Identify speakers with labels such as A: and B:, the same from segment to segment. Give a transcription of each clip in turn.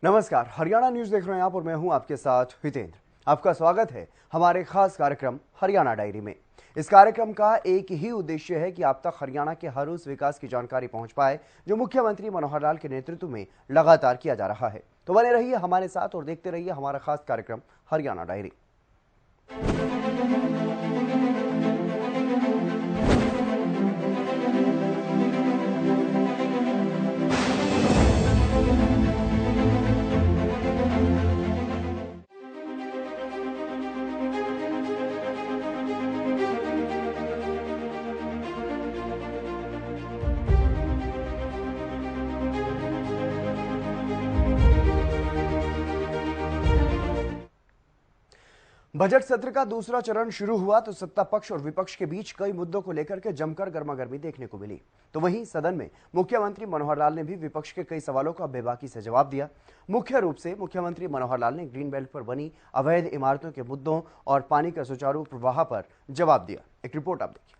A: नमस्कार, हरियाणा न्यूज देख रहे हैं आप और मैं हूं आपके साथ हितेंद्र। आपका स्वागत है हमारे खास कार्यक्रम हरियाणा डायरी में। इस कार्यक्रम का एक ही उद्देश्य है कि आप तक हरियाणा के हर उस विकास की जानकारी पहुंच पाए जो मुख्यमंत्री मनोहर लाल के नेतृत्व में लगातार किया जा रहा है। तो बने रहिए हमारे साथ और देखते रहिए हमारा खास कार्यक्रम हरियाणा डायरी। बजट सत्र का दूसरा चरण शुरू हुआ तो सत्ता पक्ष और विपक्ष के बीच कई मुद्दों को लेकर के जमकर गर्मागर्मी देखने को मिली। तो वहीं सदन में मुख्यमंत्री मनोहर लाल ने भी विपक्ष के कई सवालों का बेबाकी से जवाब दिया। मुख्य रूप से मुख्यमंत्री मनोहर लाल ने ग्रीन बेल्ट पर बनी अवैध इमारतों के मुद्दों और पानी का सुचारू प्रवाह पर जवाब दिया। एक रिपोर्ट आप देखिए।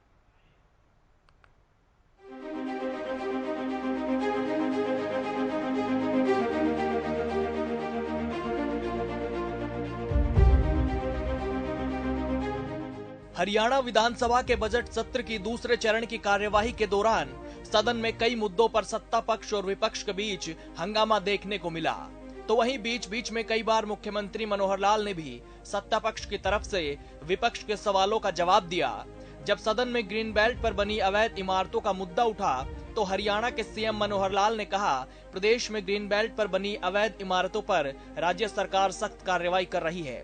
B: हरियाणा विधानसभा के बजट सत्र की दूसरे चरण की कार्यवाही के दौरान सदन में कई मुद्दों पर सत्ता पक्ष और विपक्ष के बीच हंगामा देखने को मिला। तो वहीं बीच बीच में कई बार मुख्यमंत्री मनोहर लाल ने भी सत्ता पक्ष की तरफ से विपक्ष के सवालों का जवाब दिया। जब सदन में ग्रीन बेल्ट पर बनी अवैध इमारतों का मुद्दा उठा तो हरियाणा के सीएम मनोहर लाल ने कहा, प्रदेश में ग्रीन बेल्ट पर बनी अवैध इमारतों पर राज्य सरकार सख्त कार्रवाई कर रही है।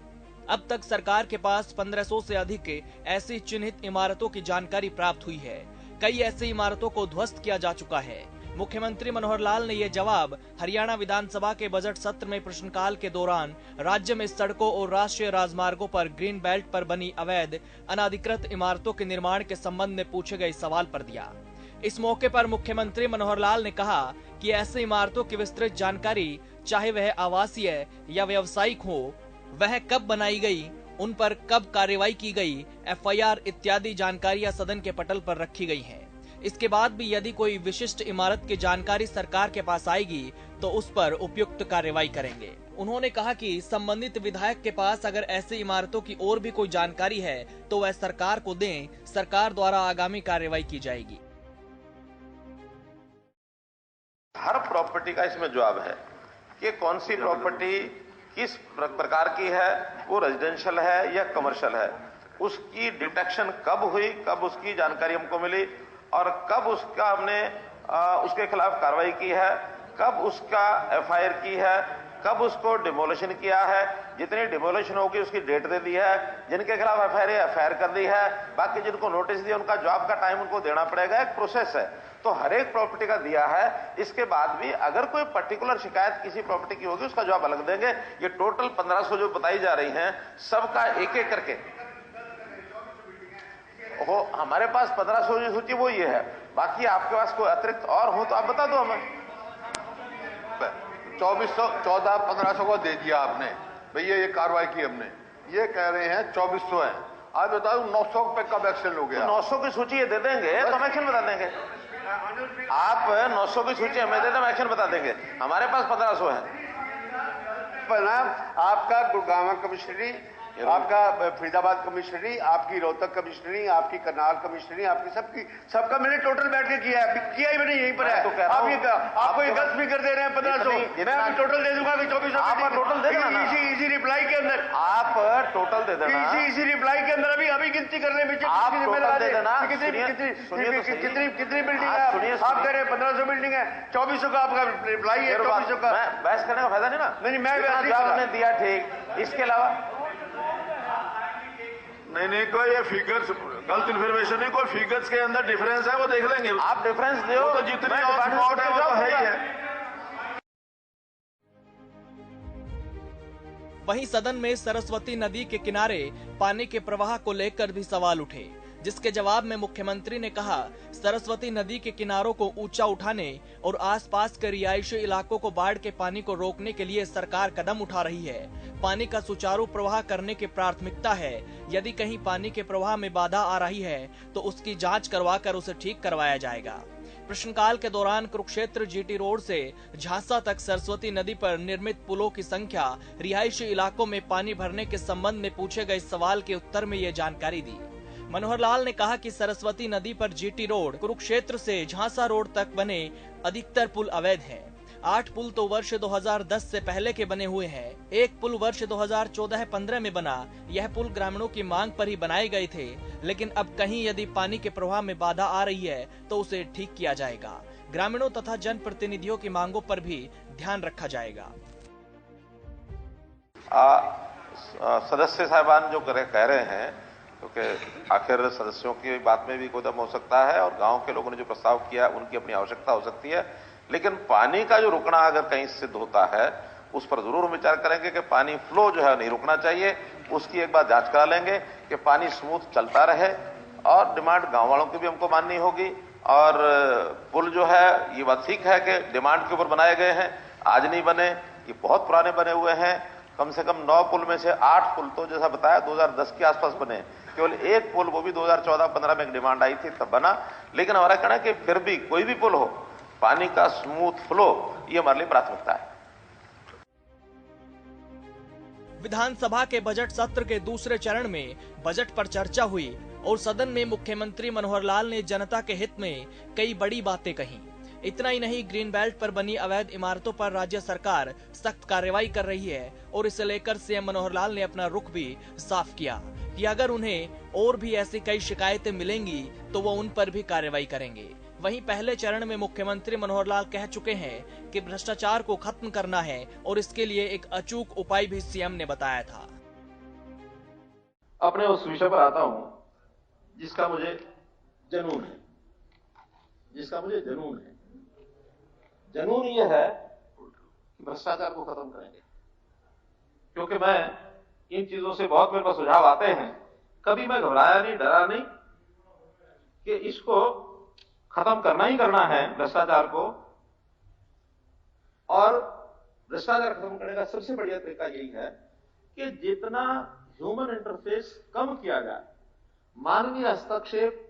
B: अब तक सरकार के पास 1500 से अधिक ऐसी चिन्हित इमारतों की जानकारी प्राप्त हुई है। कई ऐसी इमारतों को ध्वस्त किया जा चुका है। मुख्यमंत्री मनोहर लाल ने यह जवाब हरियाणा विधानसभा के बजट सत्र में प्रश्नकाल के दौरान राज्य में सड़कों और राष्ट्रीय राजमार्गों पर ग्रीन बेल्ट पर बनी अवैध अनाधिकृत इमारतों के निर्माण के संबंध में पूछे गए सवाल पर दिया। इस मौके पर मुख्यमंत्री मनोहर लाल ने कहा कि ऐसी इमारतों की विस्तृत जानकारी, चाहे वह आवासीय या व्यावसायिक हो, वह कब बनाई गई, उन पर कब कार्रवाई की गई, एफआईआर इत्यादि जानकारियां सदन के पटल पर रखी गई हैं। इसके बाद भी यदि कोई विशिष्ट इमारत की जानकारी सरकार के पास आएगी तो उस पर उपयुक्त कार्रवाई करेंगे। उन्होंने कहा कि संबंधित विधायक के पास अगर ऐसी इमारतों की और भी कोई जानकारी है तो वह सरकार को दें, सरकार द्वारा आगामी कार्रवाई की जाएगी।
C: हर प्रॉपर्टी का इसमें जवाब है कि कौन सी प्रॉपर्टी किस प्रकार की है, वो रेजिडेंशियल है या कमर्शियल है, उसकी डिटेक्शन कब हुई, कब उसकी जानकारी हमको मिली और कब उसका हमने उसके खिलाफ कार्रवाई की है, कब उसका एफआईआर की है, कब उसको डिमोलिशन किया है, जितनी डिमोलिशन होगी उसकी डेट दे दी है, जिनके खिलाफ एफआईआर कर दी है, बाकी जिनको नोटिस दिया उनका जवाब का टाइम उनको देना पड़ेगा। एक प्रोसेस है, तो हर एक प्रॉपर्टी का दिया है। इसके बाद भी अगर कोई पर्टिकुलर शिकायत किसी प्रॉपर्टी की होगी उसका जवाब अलग देंगे। ये टोटल 1500 जो बताई जा रही हैं सबका एक एक करके हो, हमारे पास 1500 जो सूची वो ये है। बाकी आपके पास कोई अतिरिक्त और हो तो आप बता दो हमें।
D: 2400 14 1500 को दे दिया आपने, भैया ये कार्रवाई की हमने, ये कह रहे हैं 2400 है। आज बताओ 900 पे कब एक्शन हो गया?
C: 900 की सूची ये दे देंगे तो हम एक्शन बता देंगे। आप 900 की सूची हमें दे दें, हम एक्शन बता देंगे। हमारे पास 1500 है।
D: आपका गुड़गांव कमिश्नरी, आपका फरीदाबाद कमिश्नरी, आपकी रोहतक कमिश्नरी, आपकी करनाल कमिश्नरी, आपकी सबका मैंने टोटल बैठ के किया है। किया ही मैंने यहीं पर है। आप ये आपको ये 10 फिगर दे रहे हैं 1500, मैं अभी टोटल दे दूंगा कि 2400।
C: आप टोटल दे देना,
D: इसी रिप्लाई के अंदर
C: आप टोटल दे देना,
D: इसी रिप्लाई के अंदर अभी गिनती करने में
C: आप टोटल दे देना।
D: कितनी बिल्डिंग है? आप कह रहे हैं 1500 बिल्डिंग है, 2400 का आपका रिप्लाई है। 2400 का
C: बहस करने का फायदा नहीं ना।
D: नहीं, मैं
C: जवाब ने दिया, ठीक। इसके अलावा
E: नहीं कोई ये फिगर्स गलत इन्फॉर्मेशन नहीं, कोई फिगर्स के अंदर डिफरेंस है वो देख लेंगे।
C: आप डिफरेंस दो
E: तो जितनी आउट है वो तो है ही है।
B: वहीं सदन में सरस्वती नदी के किनारे पानी के प्रवाह को लेकर भी सवाल उठे, जिसके जवाब में मुख्यमंत्री ने कहा, सरस्वती नदी के किनारों को ऊंचा उठाने और आसपास के रिहायशी इलाकों को बाढ़ के पानी को रोकने के लिए सरकार कदम उठा रही है। पानी का सुचारू प्रवाह करने की प्राथमिकता है। यदि कहीं पानी के प्रवाह में बाधा आ रही है तो उसकी जांच करवाकर उसे ठीक करवाया जाएगा। प्रश्नकाल के दौरान कुरुक्षेत्र जीटी रोड से झांसा तक सरस्वती नदी पर निर्मित पुलों की संख्या, रिहायशी इलाकों में पानी भरने के संबंध में पूछे गए सवाल के उत्तर में ये जानकारी दी। मनोहर लाल ने कहा कि सरस्वती नदी पर जीटी रोड, कुरुक्षेत्र से झांसा रोड तक बने अधिकतर पुल अवैध हैं। 8 पुल तो वर्ष 2010 से पहले के बने हुए हैं। एक पुल वर्ष 2014-15 में बना। यह पुल ग्रामीणों की मांग पर ही बनाए गए थे, लेकिन अब कहीं यदि पानी के प्रवाह में बाधा आ रही है तो उसे ठीक किया जाएगा। ग्रामीणों तथा जनप्रतिनिधियों की मांगों पर भी ध्यान रखा जाएगा।
C: सदस्य साहिबान जो कह रहे हैं, क्योंकि आखिर सदस्यों की बात में भी कोई दम हो सकता है और गांव के लोगों ने जो प्रस्ताव किया उनकी अपनी आवश्यकता हो सकती है, लेकिन पानी का जो रुकना अगर कहीं सिद्ध होता है उस पर जरूर विचार करेंगे कि पानी फ्लो जो है नहीं रुकना चाहिए। उसकी एक बार जांच करा लेंगे कि पानी स्मूथ चलता रहे, और डिमांड गांव वालों की भी हमको माननी होगी। और पुल जो है ये बात ठीक है कि डिमांड के ऊपर बनाए गए हैं, आज नहीं बने, ये बहुत पुराने बने हुए हैं। कम से कम 9 पुल में से 8 पुल तो जैसा बताया 2010 के आसपास बने। केवल एक पुल, वो भी 2014-15 में एक डिमांड आई थी तब बना। लेकिन हमारा कहना है कि फिर भी कोई भी पुल हो, पानी का स्मूथ फ्लो ये हमारे लिए प्राथमिकता है।
B: विधानसभा के बजट सत्र के दूसरे चरण में बजट पर चर्चा हुई और सदन में मुख्यमंत्री मनोहर लाल ने जनता के हित में कई बड़ी बातें कही। इतना ही नहीं, ग्रीन बेल्ट पर बनी अवैध इमारतों पर राज्य सरकार सख्त कार्रवाई कर रही है और इसे लेकर सीएम मनोहर लाल ने अपना रुख भी साफ किया कि अगर उन्हें और भी ऐसी कई शिकायतें मिलेंगी तो वो उन पर भी कार्रवाई करेंगे। वहीं पहले चरण में मुख्यमंत्री मनोहर लाल कह चुके हैं कि भ्रष्टाचार को खत्म करना है और इसके लिए एक अचूक उपाय भी सीएम ने बताया था।
F: अपने उस विषय पर आता हूं जिसका मुझे जुनून है, जुनून ये है कि भ्रष्टाचार को खत्म करेंगे। क्योंकि मैं इन चीजों से बहुत मेरे पास सुझाव आते हैं, कभी मैं घबराया नहीं, डरा नहीं कि इसको खत्म करना ही करना है भ्रष्टाचार को। और भ्रष्टाचार खत्म करने का सबसे बढ़िया तरीका यही है कि जितना ह्यूमन इंटरफेस कम किया जाए, मानवीय हस्तक्षेप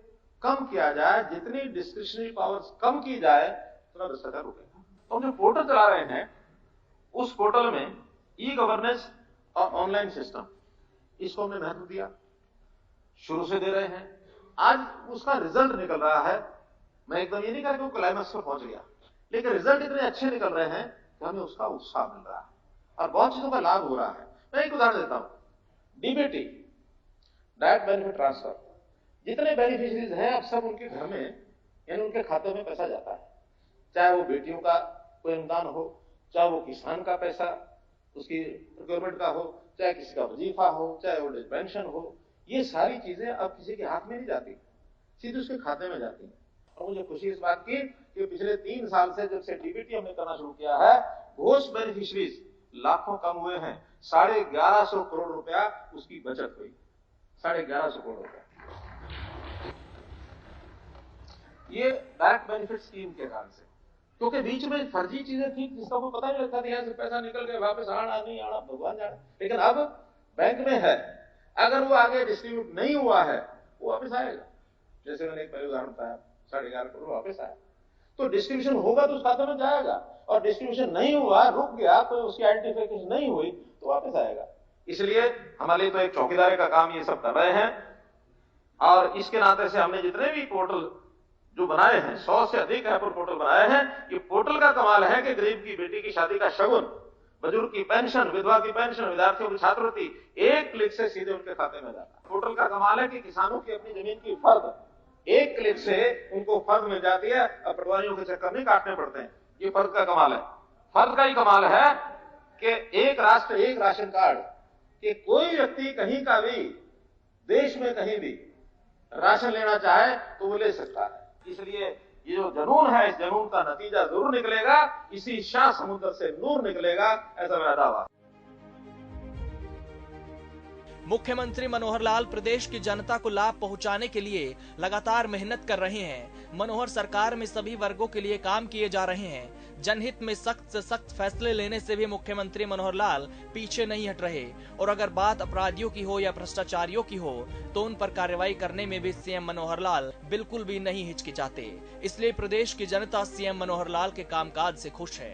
F: कम किया जाए, जितनी डिस्क्रिशनरी पावर्स कम की जाए, उतना भ्रष्टाचार रुकेगा। तो हम जो पोर्टल चला रहे हैं, उस पोर्टल में ई गवर्नेंस और ऑनलाइन सिस्टम, इसको हमने महत्व दिया, शुरू से दे रहे हैं। आज उसका रिजल्ट निकल रहा है। मैं एकदम ये नहीं कह रहा कि क्लाइमेक्स पर पहुंच गया, लेकिन रिजल्ट इतने अच्छे निकल रहे हैं कि हमें उसका उत्साह मिल रहा है और बहुत चीजों का लाभ हो रहा है। मैं एक उदाहरण देता हूं, डीबीटी, डायरेक्ट बेनिफिट ट्रांसफर, जितने बेनिफिशियरीज हैं अब सब उनके घर में यानी उनके खाते में पैसा जाता है। चाहे वो बेटियों का कोई अनुदान हो, चाहे वो किसान का पैसा उसकी प्रोक्योरमेंट का हो, चाहे किसी का वजीफा हो, चाहे ओल्ड एज पेंशन हो, ये सारी चीजें अब किसी के हाथ में नहीं जाती, सीधे उसके खाते में जाती हैं। और मुझे खुशी इस बात की कि पिछले 3 साल से जब से डीबीटी हमने करना शुरू किया है, घोष बेनिफिशरीज लाखों कम हुए हैं। 1150 करोड़ रुपया उसकी बचत हुई, 1150 करोड़ रुपया। ये डायरेक्ट बेनिफिट स्कीम के कारण से, क्योंकि बीच में फर्जी चीजें थी जिसका कोई पता नहीं लगता था, यहाँ से पैसा निकल गया, वापस आना नहीं आना भगवान जाने। लेकिन अब बैंक में है, अगर वो आगे डिस्ट्रीब्यूट नहीं हुआ है वो वापस आएगा। जैसे मैंने एक पहले उदाहरण बताया, 11.5 करोड़ वापस आया, तो डिस्ट्रीब्यूशन होगा तो उस खाते में जाएगा, और डिस्ट्रीब्यूशन नहीं हुआ, रुक गया, तो उसकी आइडेंटिफिकेशन नहीं हुई तो वापस आएगा। इसलिए हमारे लिए तो एक चौकीदारी का काम ये सब कर रहे हैं। और इसके नाते से हमने जितने भी पोर्टल जो बनाए हैं, 100 से अधिक ऐप और पोर्टल बनाए हैं। ये पोर्टल का कमाल है कि गरीब की बेटी की शादी का शगुन, बुजुर्ग की पेंशन, विधवा की पेंशन, विद्यार्थियों की छात्रवृत्ति एक क्लिक से सीधे उनके खाते में जाता है। पोर्टल का कमाल है कि किसानों की अपनी जमीन की फर्द एक क्लिक से उनको फर्द मिल जाती है, अब पटवारियों के चक्कर नहीं काटने पड़ते हैं। ये फर्द का कमाल है। फर्द का ही कमाल है कि एक राष्ट्र एक राशन कार्ड, कि कोई व्यक्ति कहीं का भी देश में कहीं भी राशन लेना चाहे तो वो ले सकता है। इसलिए ये जो जुनून है, इस जुनून का नतीजा जरूर निकलेगा, इसी शाह समुद्र से नूर निकलेगा, ऐसा मेरा दावा।
B: मुख्यमंत्री मनोहर लाल प्रदेश की जनता को लाभ पहुंचाने के लिए लगातार मेहनत कर रहे हैं। मनोहर सरकार में सभी वर्गों के लिए काम किए जा रहे हैं। जनहित में सख्त से सख्त फैसले लेने से भी मुख्यमंत्री मनोहर लाल पीछे नहीं हट रहे और अगर बात अपराधियों की हो या भ्रष्टाचारियों की हो तो उन पर कार्रवाई करने में भी सीएम मनोहर लाल बिल्कुल भी नहीं हिचकिचाते। इसलिए प्रदेश की जनता सीएम मनोहर लाल के कामकाज से खुश है।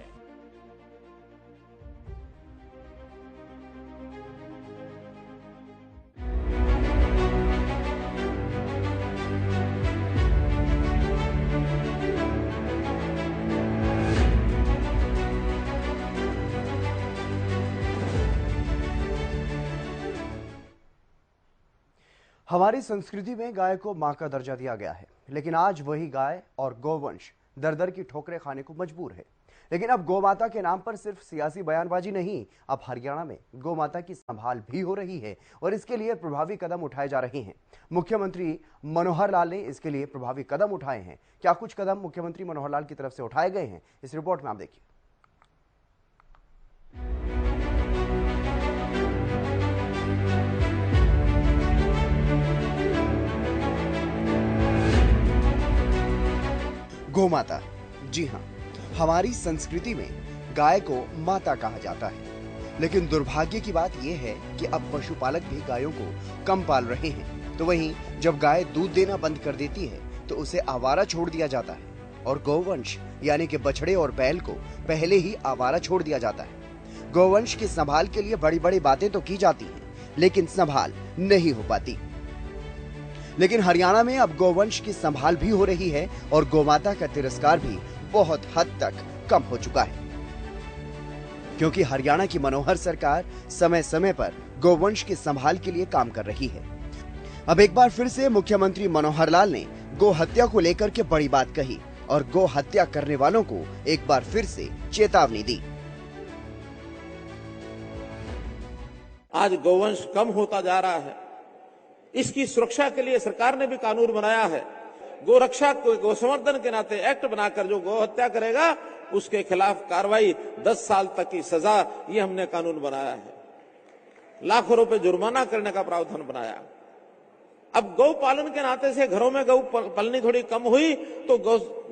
A: हमारी संस्कृति में गाय को मां का दर्जा दिया गया है, लेकिन आज वही गाय और गौवंश दर दर की ठोकरें खाने को मजबूर है। लेकिन अब गौमाता के नाम पर सिर्फ सियासी बयानबाजी नहीं, अब हरियाणा में गौमाता की संभाल भी हो रही है और इसके लिए प्रभावी कदम उठाए जा रहे हैं। मुख्यमंत्री मनोहर लाल ने इसके लिए प्रभावी कदम उठाए हैं। क्या कुछ कदम मुख्यमंत्री मनोहर लाल की तरफ से उठाए गए हैं, इस रिपोर्ट में आप देखिए। गौमाता, जी हाँ, हमारी संस्कृति में गाय को माता कहा जाता है, लेकिन दुर्भाग्य की बात यह है कि अब पशुपालक भी गायों को कम पाल रहे हैं। तो वहीं जब गाय दूध देना बंद कर देती है तो उसे आवारा छोड़ दिया जाता है और गौवंश यानी कि बछड़े और बैल को पहले ही आवारा छोड़ दिया जाता है। गौवंश की संभाल के लिए बड़ी बड़ी बातें तो की जाती हैं, लेकिन संभाल नहीं हो पाती। लेकिन हरियाणा में अब गौवंश की संभाल भी हो रही है और गौमाता का तिरस्कार भी बहुत हद तक कम हो चुका है, क्योंकि हरियाणा की मनोहर सरकार समय समय पर गौवंश की संभाल के लिए काम कर रही है। अब एक बार फिर से मुख्यमंत्री मनोहर लाल ने गौ हत्या को लेकर के बड़ी बात कही और गौ हत्या करने वालों को एक बार फिर से चेतावनी दी।
F: आज गौवंश कम होता जा रहा है, इसकी सुरक्षा के लिए सरकार ने भी कानून बनाया है। गोरक्षा गौ संवर्धन के नाते एक्ट बनाकर जो गौ हत्या करेगा उसके खिलाफ कार्रवाई 10 साल तक की सजा, ये हमने कानून बनाया है। लाखों रुपए जुर्माना करने का प्रावधान बनाया। अब गौ पालन के नाते से घरों में गौ पालनी थोड़ी कम हुई तो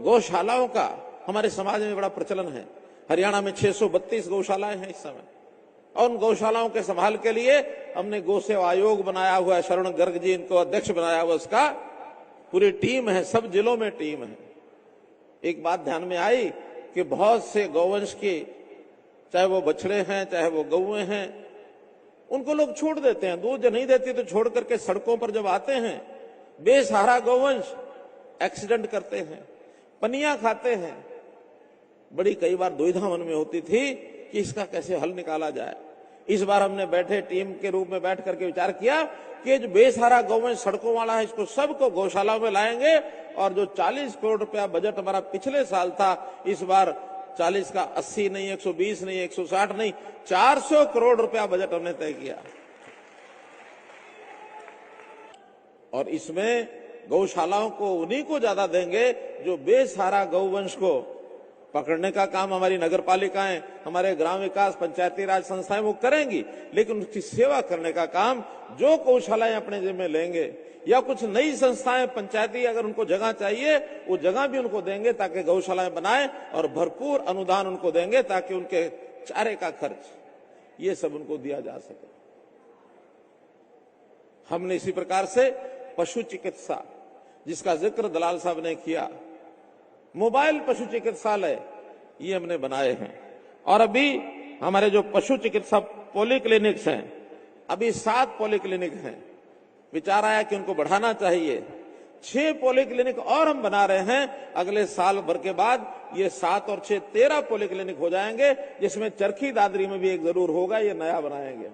F: गौशालाओं का हमारे समाज में बड़ा प्रचलन है। हरियाणा में 632 गौशालाएं हैं इस समय और उन गौशालाओं के संभाल के लिए हमने गौ सेवा आयोग बनाया हुआ है। शरण गर्ग जी इनको अध्यक्ष बनाया हुआ, उसका पूरी टीम है, सब जिलों में टीम है। एक बात ध्यान में आई कि बहुत से गौवंश की, चाहे वो बछड़े हैं चाहे वो गौएं हैं, उनको लोग छोड़ देते हैं। दूध नहीं देती तो छोड़ करके सड़कों पर जब आते हैं, बेसहारा गौवंश एक्सीडेंट करते हैं, पनिया खाते हैं। बड़ी कई बार दुविधा मन में होती थी कि इसका कैसे हल निकाला जाए। इस बार हमने बैठे टीम के रूप में बैठ करके विचार किया कि जो बेसहारा गौवंश सड़कों वाला है इसको सबको गौशालाओं में लाएंगे और जो 40 करोड़ रुपया बजट हमारा पिछले साल था, इस बार 40 का 80 नहीं, 120 नहीं, 160 नहीं, 400 करोड़ रुपया बजट हमने तय किया। और इसमें गौशालाओं को उन्हीं को ज्यादा देंगे जो बेसहारा गौवंश को पकड़ने का काम हमारी नगर पालिकाएं, हमारे ग्राम विकास, पंचायती राज संस्थाएं वो करेंगी, लेकिन उसकी सेवा करने का काम जो गौशालाएं अपने जिम्मे लेंगे या कुछ नई संस्थाएं पंचायती अगर उनको जगह चाहिए वो जगह भी उनको देंगे ताकि गौशालाएं बनाएं और भरपूर अनुदान उनको देंगे ताकि उनके चारे का खर्च ये सब उनको दिया जा सके। हमने इसी प्रकार से पशु चिकित्सा, जिसका जिक्र दलाल साहब ने किया, मोबाइल पशु चिकित्सालय ये हमने बनाए हैं। और अभी हमारे जो पशु चिकित्सा पॉलीक्लिनिक्स हैं, अभी 7 पॉलीक्लिनिक हैं। विचार आया कि उनको बढ़ाना चाहिए। 6 पॉलीक्लिनिक और हम बना रहे हैं। अगले साल भर के बाद ये 7 और 6 13 पॉलीक्लिनिक हो जाएंगे, जिसमें चरखी दादरी में भी एक जरूर होगा, ये नया बनाएंगे।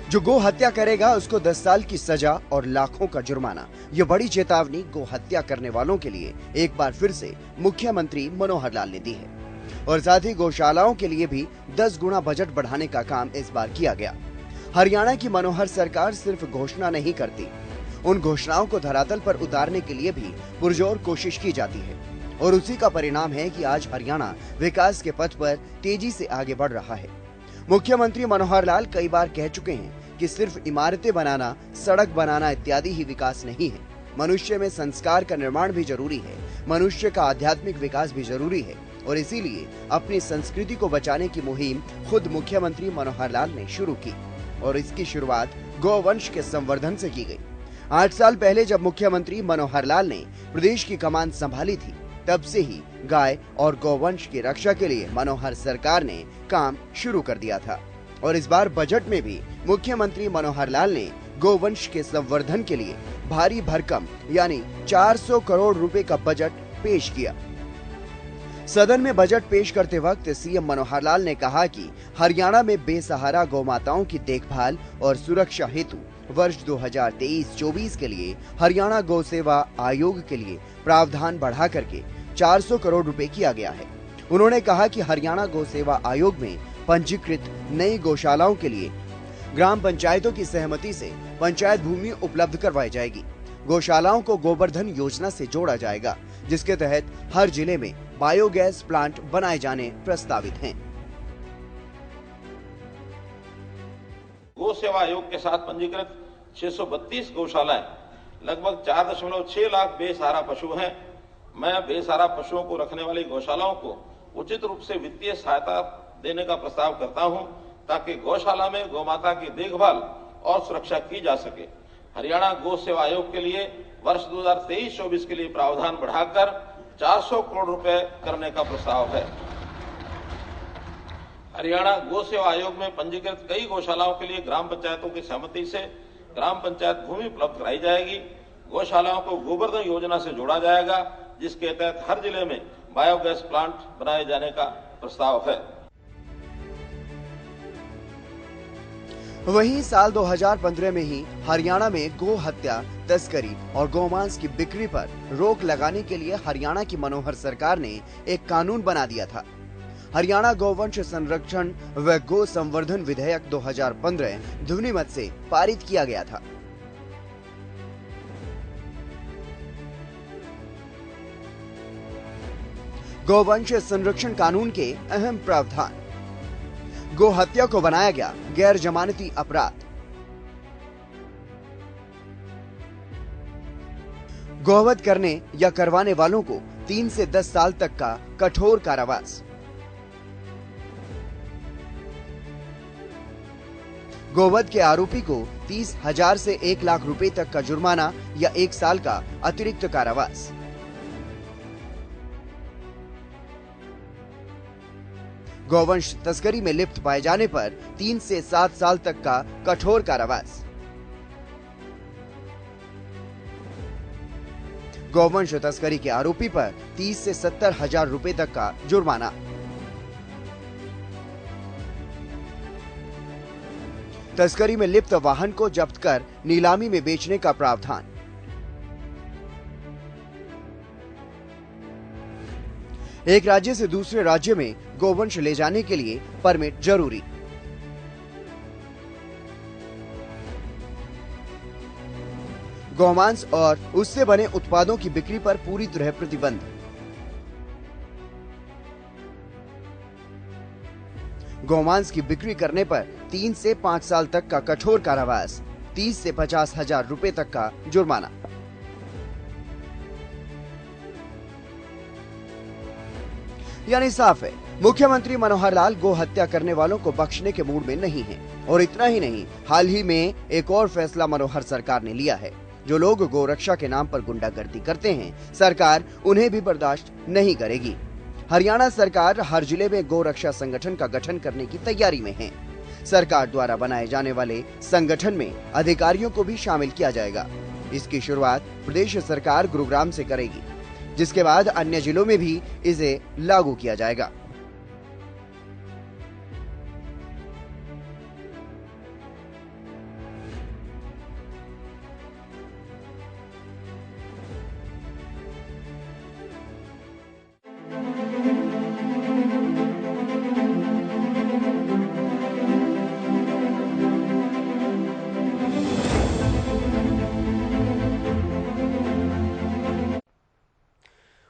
A: जो गो हत्या करेगा उसको 10 साल की सजा और लाखों का जुर्माना, ये बड़ी चेतावनी गो हत्या करने वालों के लिए एक बार फिर से मुख्यमंत्री मनोहर लाल ने दी है। और साथ ही गौशालाओं के लिए भी 10 गुना बजट बढ़ाने का काम इस बार किया गया। हरियाणा की मनोहर सरकार सिर्फ घोषणा नहीं करती, उन घोषणाओं को धरातल पर उतारने के लिए भी पुरजोर कोशिश की जाती है और उसी का परिणाम है कि आज हरियाणा विकास के पथ पर तेजी से आगे बढ़ रहा है। मुख्यमंत्री मनोहर लाल कई बार कह चुके हैं कि सिर्फ इमारतें बनाना, सड़क बनाना इत्यादि ही विकास नहीं है, मनुष्य में संस्कार का निर्माण भी जरूरी है, मनुष्य का आध्यात्मिक विकास भी जरूरी है और इसीलिए अपनी संस्कृति को बचाने की मुहिम खुद मुख्यमंत्री मनोहर लाल ने शुरू की और इसकी शुरुआत गौवंश के संवर्धन से की गई। 8 साल पहले जब मुख्यमंत्री मनोहर लाल ने प्रदेश की कमान संभाली थी, तब से ही गाय और गौवंश की रक्षा के लिए मनोहर सरकार ने काम शुरू कर दिया था और इस बार बजट में भी मुख्यमंत्री मनोहर लाल ने गौवंश के संवर्धन के लिए भारी भरकम यानी 400 करोड़ रुपए का बजट पेश किया। सदन में बजट पेश करते वक्त सीएम मनोहर लाल ने कहा कि हरियाणा में बेसहारा गौमाताओं की देखभाल और सुरक्षा हेतु वर्ष 2023-24 के लिए हरियाणा गौ सेवा आयोग के लिए प्रावधान बढ़ा करके 400 करोड़ रुपए किया गया है। उन्होंने कहा कि हरियाणा गौ सेवा आयोग में पंजीकृत नई गौशालाओं के लिए ग्राम पंचायतों की सहमति से पंचायत भूमि उपलब्ध करवाई जाएगी। गौशालाओं को गोवर्धन योजना से जोड़ा जाएगा, जिसके तहत हर जिले में बायोगैस प्लांट बनाए जाने प्रस्तावित हैं।
G: गौ सेवा आयोग के साथ पंजीकृत 632 गौशालाएं, लगभग 4.6 लाख बेसहारा पशु हैं। मैं बेसहारा पशुओं को रखने वाली गौशालाओं को उचित रूप से वित्तीय सहायता देने का प्रस्ताव करता हूं, ताकि गौशाला में गौमाता की देखभाल और सुरक्षा की जा सके। हरियाणा गौ सेवा आयोग के लिए वर्ष 2023-24 के लिए प्रावधान बढ़ाकर 400 करोड़ रुपए करने का प्रस्ताव है। हरियाणा गौ सेवा आयोग में पंजीकृत कई गौशालाओं के लिए ग्राम पंचायतों की सहमति से ग्राम पंचायत भूमि उपलब्ध कराई जाएगी। गौशालाओं को गोवर्धन योजना से जोड़ा जाएगा, जिसके तहत हर जिले में बायोगैस प्लांट बनाए जाने का प्रस्ताव है।
A: वहीं साल 2015 में ही हरियाणा में गो हत्या, तस्करी और गोमांस की बिक्री पर रोक लगाने के लिए हरियाणा की मनोहर सरकार ने एक कानून बना दिया था। हरियाणा गौवंश संरक्षण व गो संवर्धन विधेयक 2015 ध्वनिमत से पारित किया गया था। गौवंश संरक्षण कानून के अहम प्रावधान: गो हत्या को बनाया गया गैर जमानती अपराध, गौवध करने या करवाने वालों को 3 से 10 साल तक का कठोर कारावास, गौवध के आरोपी को 30,000 से 1 लाख रुपए तक का जुर्माना या 1 साल का अतिरिक्त कारावास, गौवंश तस्करी में लिप्त पाए जाने पर 3 से 7 साल तक का कठोर कारावास, गौवंश तस्करी के आरोपी पर 30 से 70,000 रुपए तक का जुर्माना, तस्करी में लिप्त वाहन को जब्त कर नीलामी में बेचने का प्रावधान, एक राज्य से दूसरे राज्य में गौवंश ले जाने के लिए परमिट जरूरी, गौमांस और उससे बने उत्पादों की बिक्री पर पूरी तरह प्रतिबंध, गौमांस की बिक्री करने पर 3 से 5 साल तक का कठोर कारावास, 30 से 50,000 रुपए तक का जुर्माना। यानी साफ है, मुख्यमंत्री मनोहर लाल गो हत्या करने वालों को बख्शने के मूड में नहीं है। और इतना ही नहीं, हाल ही में एक और फैसला मनोहर सरकार ने लिया है। जो लोग गो रक्षा के नाम पर गुंडागर्दी करते हैं, सरकार उन्हें भी बर्दाश्त नहीं करेगी। हरियाणा सरकार हर जिले में गो रक्षा संगठन का गठन करने की तैयारी में है। सरकार द्वारा बनाए जाने वाले संगठन में अधिकारियों को भी शामिल किया जाएगा। इसकी शुरुआत प्रदेश सरकार गुरुग्राम से करेगी, जिसके बाद अन्य जिलों में भी इसे लागू किया जाएगा।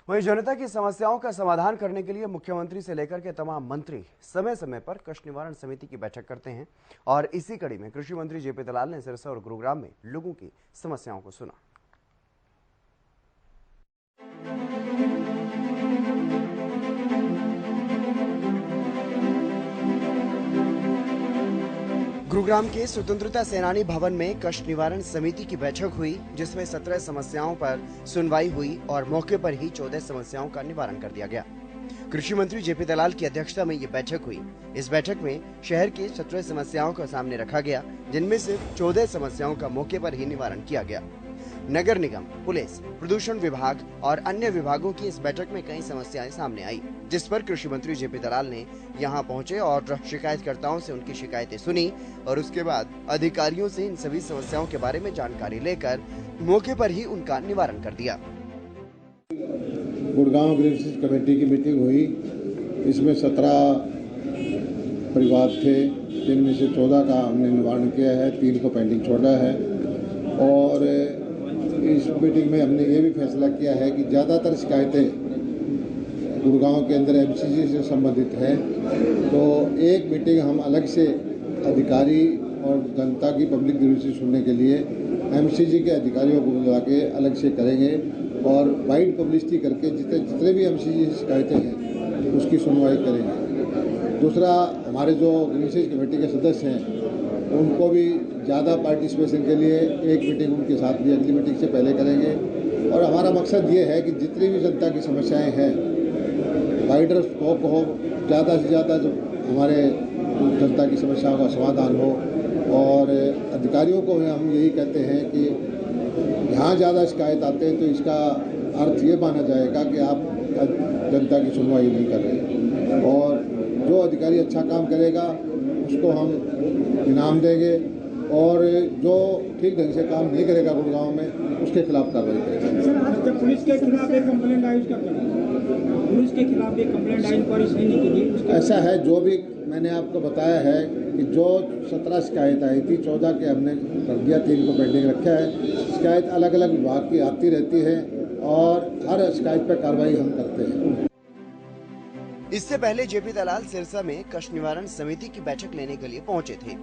A: वहीं जनता की समस्याओं का समाधान करने के लिए मुख्यमंत्री से लेकर के तमाम मंत्री समय समय पर कष्ट निवारण समिति की बैठक करते हैं और इसी कड़ी में कृषि मंत्री जेपी दलाल ने सिरसा और गुरुग्राम में लोगों की समस्याओं को सुना। गुरुग्राम के स्वतंत्रता सेनानी भवन में कष्ट निवारण समिति की बैठक हुई, जिसमें 17 समस्याओं पर सुनवाई हुई और मौके पर ही 14 समस्याओं का निवारण कर दिया गया। कृषि मंत्री जेपी दलाल की अध्यक्षता में ये बैठक हुई। इस बैठक में शहर की 17 समस्याओं को सामने रखा गया, जिनमें से 14 समस्याओं का मौके पर ही निवारण किया गया। नगर निगम, पुलिस, प्रदूषण विभाग और अन्य विभागों की इस बैठक में कई समस्याएं सामने आई, जिस पर कृषि मंत्री जेपी दलाल ने यहां पहुंचे और शिकायतकर्ताओं से उनकी शिकायतें सुनी और उसके बाद अधिकारियों से इन सभी समस्याओं के बारे में जानकारी लेकर मौके पर ही उनका निवारण कर दिया।
H: गुड़गांव ग्रीनसीज कमेटी की मीटिंग हुई। इसमें 17 परिवार थे, जिनमें से 14 का हमने निवारण किया है, 3 को पेंडिंग छोड़ा है। और इस मीटिंग में हमने ये भी फैसला किया है कि ज़्यादातर शिकायतें गुड़गांव के अंदर एमसीजी से संबंधित हैं, तो एक मीटिंग हम अलग से अधिकारी और जनता की पब्लिक ग्रीवेंसेस सुनने के लिए एमसीजी के अधिकारियों को बुला के अलग से करेंगे और वाइड पब्लिसिटी करके जितने भी एमसीजी शिकायतें हैं उसकी सुनवाई करेंगे। दूसरा, हमारे जो ग्रीनसीज कमेटी के सदस्य हैं उनको भी ज़्यादा पार्टिसिपेशन के लिए एक मीटिंग उनके साथ भी अगली मीटिंग से पहले करेंगे। और हमारा मकसद ये है कि जितनी भी जनता की समस्याएं हैं वाइडर स्कोप हो, ज़्यादा से ज़्यादा जो हमारे जनता की समस्याओं का समाधान हो। और अधिकारियों को हम यही कहते हैं कि यहाँ ज़्यादा शिकायत आते हैं तो इसका अर्थ ये माना जाएगा कि आप जनता की सुनवाई नहीं कर रहे, और जो अधिकारी अच्छा काम करेगा उसको हम इनाम देंगे और जो ठीक ढंग से काम नहीं करेगा गुड़गांव में उसके खिलाफ कार्रवाई करेंगे।
I: सर, आज पुलिस के खिलाफ एक कंप्लेंट आई, उसका पुलिस के खिलाफ एक कंप्लेंट आई, इंक्वायरी सही नहीं की गई।
H: ऐसा है, जो भी मैंने आपको बताया है कि जो 17 शिकायत आई थी, 14 के हमने कर दिया, 3 को पेंडिंग रखा है। शिकायत अलग अलग विभाग की आती रहती है और हर शिकायत पर कार्रवाई हम करते हैं।
A: इससे पहले जेपी दलाल सिरसा में कष्ट निवारण समिति की बैठक लेने के लिए पहुंचे थे।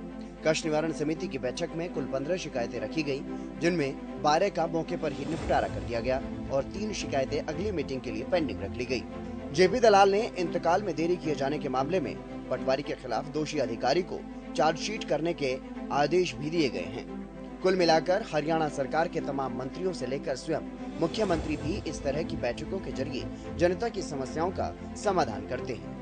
A: कष्ट निवारण समिति की बैठक में कुल 15 शिकायतें रखी गयी, जिनमें 12 का मौके पर ही निपटारा कर दिया गया और 3 शिकायतें अगली मीटिंग के लिए पेंडिंग रख ली गयी। जेपी दलाल ने इंतकाल में देरी किए जाने के मामले में पटवारी के खिलाफ दोषी अधिकारी को चार्जशीट करने के आदेश भी दिए गए हैं। कुल मिलाकर हरियाणा सरकार के तमाम मंत्रियों से लेकर स्वयं मुख्यमंत्री भी इस तरह की बैठकों के जरिए जनता की समस्याओं का समाधान करते हैं।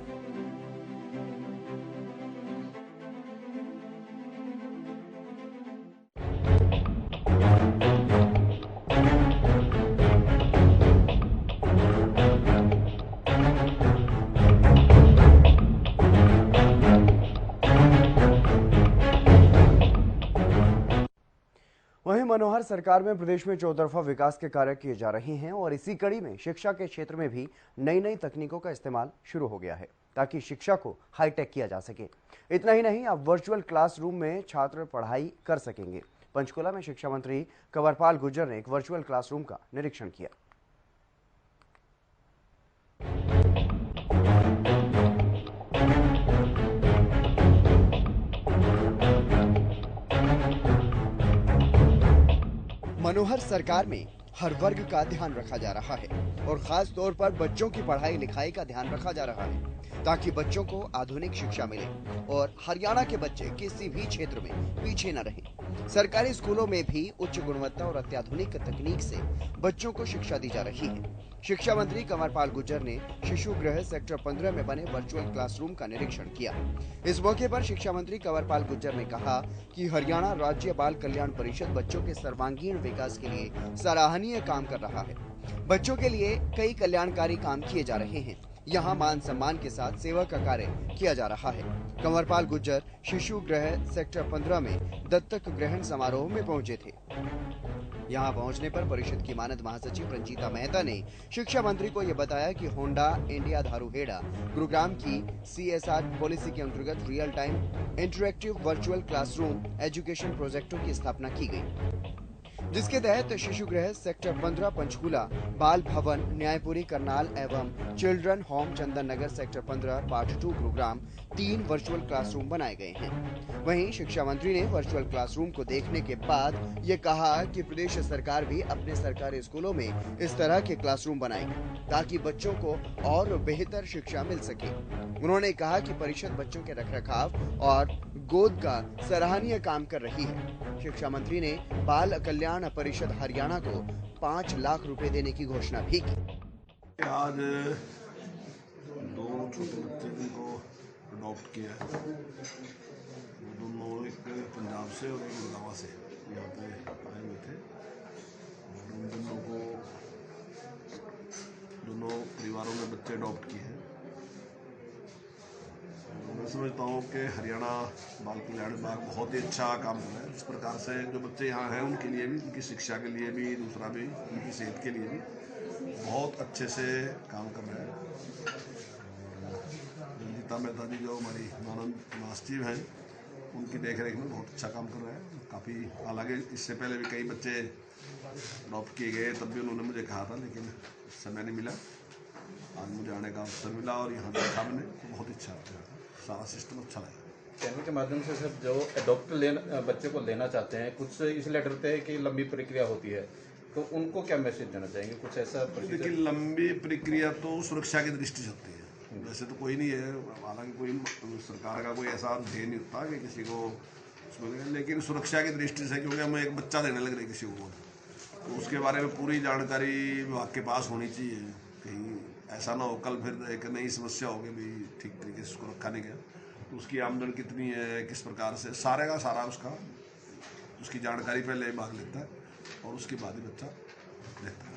A: वहीं मनोहर सरकार में प्रदेश में चौतरफा विकास के कार्य किए जा रहे हैं और इसी कड़ी में शिक्षा के क्षेत्र में भी नई नई तकनीकों का इस्तेमाल शुरू हो गया है, ताकि शिक्षा को हाईटेक किया जा सके। इतना ही नहीं, अब वर्चुअल क्लासरूम में छात्र पढ़ाई कर सकेंगे। पंचकुला में शिक्षा मंत्री कंवरपाल गुर्जर ने एक वर्चुअल क्लासरूम का निरीक्षण किया। मनोहर सरकार में हर वर्ग का ध्यान रखा जा रहा है और खास तौर पर बच्चों की पढ़ाई लिखाई का ध्यान रखा जा रहा है, ताकि बच्चों को आधुनिक शिक्षा मिले और हरियाणा के बच्चे किसी भी क्षेत्र में पीछे न रहें। सरकारी स्कूलों में भी उच्च गुणवत्ता और अत्याधुनिक तकनीक से बच्चों को शिक्षा दी जा रही है। शिक्षा मंत्री कंवरपाल गुर्जर ने शिशु गृह सेक्टर 15 में बने वर्चुअल क्लासरूम का निरीक्षण किया। इस मौके पर शिक्षा मंत्री कंवरपाल गुर्जर ने कहा कि हरियाणा राज्य बाल कल्याण परिषद बच्चों के सर्वांगीण विकास के लिए सराहनीय काम कर रहा है। बच्चों के लिए कई कल्याणकारी काम किए जा रहे हैं। यहाँ मान सम्मान के साथ सेवा का कार्य किया जा रहा है। कंवरपाल गुर्जर शिशु गृह सेक्टर 15 में दत्तक ग्रहण समारोह में पहुंचे थे। यहाँ पहुंचने पर परिषद की मानद महासचिव रंजीता मेहता ने शिक्षा मंत्री को यह बताया कि होंडा इंडिया धारूहेड़ा गुरुग्राम की CSR पॉलिसी के अंतर्गत real time interactive virtual classroom education प्रोजेक्टों की स्थापना की गई, जिसके तहत शिशु गृह सेक्टर 15 पंचकूला, बाल भवन न्यायपुरी करनाल एवं children home Chandan Nagar sector 15 part 2 Gurugram 3 virtual classroom बनाए गए हैं। वहीं शिक्षा मंत्री ने वर्चुअल क्लासरूम को देखने के बाद ये कहा कि प्रदेश सरकार भी अपने सरकारी स्कूलों में इस तरह के क्लासरूम बनाएगी, ताकि बच्चों को और बेहतर शिक्षा मिल सके। उन्होंने कहा कि परिषद बच्चों के रखरखाव और गोद का सराहनीय काम कर रही है। शिक्षा मंत्री ने बाल कल्याण परिषद हरियाणा को 5 लाख रुपए देने की घोषणा भी की।
E: आज 2 छोटे बच्चे जिनको अडॉप्ट किया है, दोनों एक पंजाब से और एक गुड़गांव से यहाँ पे आए हुए थे। उन दोनों को दोनों परिवारों में बच्चे अडॉप्ट किए हैं। मैं समझता हूँ कि हरियाणा बाल कल्याण विभाग बहुत ही अच्छा काम कर रहा है। जिस प्रकार से जो बच्चे यहाँ हैं उनके लिए भी, उनकी शिक्षा के लिए भी, दूसरा भी उनकी सेहत के लिए भी बहुत अच्छे से काम कर रहे हैं। रंजीता मेहता जी जो हमारी मानद मास्टर हैं, उनकी देख रेख में बहुत अच्छा काम कर रहे हैं। काफ़ी, हालांकि इससे पहले भी कई बच्चे अडॉप्ट किए गए, तब भी उन्होंने मुझे कहा था, लेकिन समय नहीं मिला। आज मुझे आने का अवसर मिला और यहाँ देखा मैंने, तो बहुत अच्छा लगा। सारा सिस्टम अच्छा लगा।
J: चैनल के माध्यम से सर जो अडॉप्ट बच्चे को लेना चाहते हैं, कुछ इस लेटर पे है कि लंबी प्रक्रिया होती है, तो उनको क्या मैसेज देना चाहेंगे? कुछ ऐसा?
E: देखिए, लंबी प्रक्रिया तो सुरक्षा की दृष्टि से होती है, वैसे तो कोई नहीं है। हालांकि कोई सरकार का कोई ऐसा ध्येय नहीं होता कि किसी को उसमें, लेकिन सुरक्षा की दृष्टि से, क्योंकि हम एक बच्चा देने लग रहे किसी को, तो उसके बारे में पूरी जानकारी विभाग के पास होनी चाहिए। कहीं ऐसा ना हो कल फिर एक नई समस्या होगी भी ठीक तरीके से उसको रखा नहीं गया, तो उसकी आमदन कितनी है, किस प्रकार से, सारे का सारा उसकी जानकारी पहले विभाग लेता है और उसके बाद ही बच्चा देता है।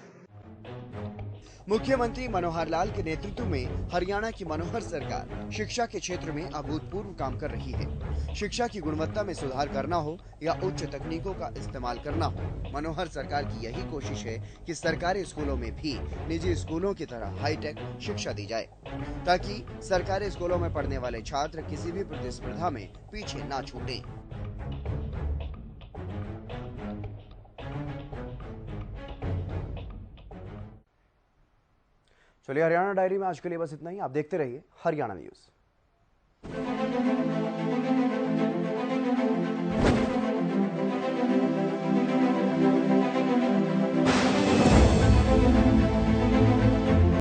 A: मुख्यमंत्री मनोहर लाल के नेतृत्व में हरियाणा की मनोहर सरकार शिक्षा के क्षेत्र में अभूतपूर्व काम कर रही है। शिक्षा की गुणवत्ता में सुधार करना हो या उच्च तकनीकों का इस्तेमाल करना हो, मनोहर सरकार की यही कोशिश है कि सरकारी स्कूलों में भी निजी स्कूलों की तरह हाईटेक शिक्षा दी जाए, ताकि सरकारी स्कूलों में पढ़ने वाले छात्र किसी भी प्रतिस्पर्धा में पीछे ना छूटे। चलिए, हरियाणा डायरी में आज के लिए बस इतना ही। आप देखते रहिए हरियाणा न्यूज।